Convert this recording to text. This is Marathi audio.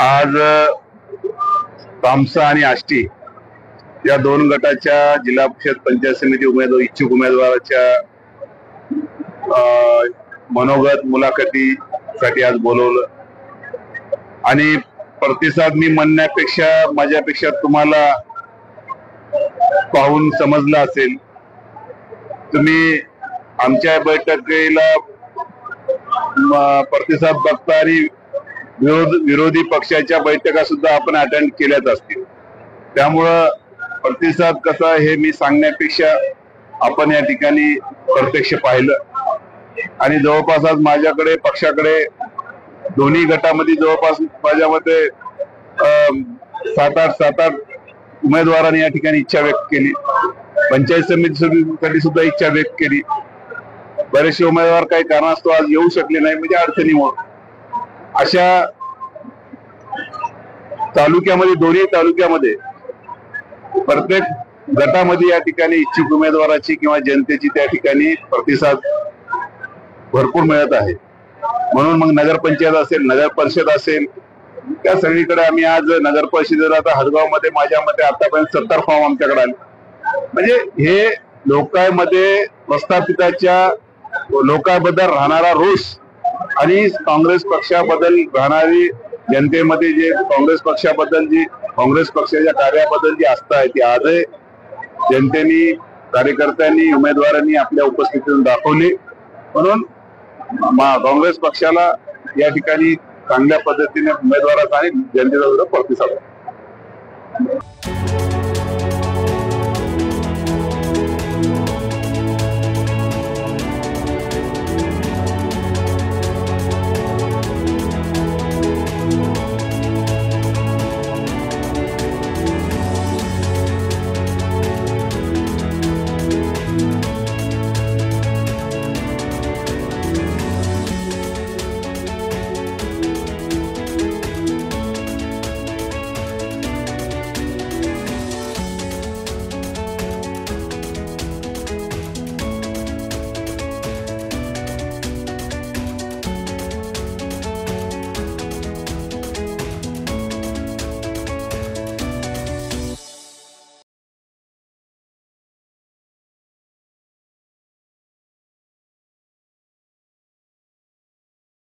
आज तामसा आणि आष्टी या दोन गटाच्या जिल्हा परिषद पंचायत समिती इच्छुक उमेदवाराच्या मनोगत मुलाखतीसाठी आज बोलवलं आणि प्रतिसाद मी म्हणण्यापेक्षा माझ्यापेक्षा तुम्हाला पाहून समजलं असेल। तुम्ही आमच्या बैठकीला प्रतिसाद बघता आणि विरोधी पक्षाच्या बैठका सुद्धा आपण अटेंड केल्याच असतील। त्यामुळं प्रतिसाद कसा हे मी सांगण्यापेक्षा आपण या ठिकाणी प्रत्यक्ष पाहिलं आणि जवळपास आज माझ्याकडे पक्षाकडे दोन्ही गटामध्ये जवळपास माझ्यामध्ये 7-8 उमेदवारांनी या ठिकाणी इच्छा व्यक्त केली। पंचायत समितीसाठी सुद्धा इच्छा व्यक्त केली। बरेचसे उमेदवार काही कारणास्तव आज येऊ शकले नाही, म्हणजे अडचणीमुळे। अशा तालुक्यामध्ये दोन्ही तालुक्यामध्ये प्रत्येक गटामध्ये या ठिकाणी इच्छुक उमेदवाराची किंवा जनतेची त्या ठिकाणी प्रतिसाद भरपूर मिळत आहे। म्हणून मग नगरपंचायत असेल, नगर परिषद असेल, त्या सगळीकडे आम्ही आज नगर परिषदेला आता हदगाव मध्ये माझ्या मते आतापर्यंत 70 फॉर्म आमच्याकडे आले। म्हणजे हे लोकांमध्ये प्रस्थापिताच्या लोकांबद्दल राहणारा रोष आणि काँग्रेस पक्षाबद्दल राहणारी जनतेमध्ये जे काँग्रेस पक्षाबद्दल जी काँग्रेस पक्षाच्या कार्याबद्दल जी आस्था आहे ती आजही जनतेने, कार्यकर्त्यांनी, उमेदवारांनी आपल्या उपस्थितीतून दाखवली। म्हणून काँग्रेस पक्षाला या ठिकाणी चांगल्या पद्धतीने उमेदवाराचा आणि जनतेचा प्रतिसाद आहे।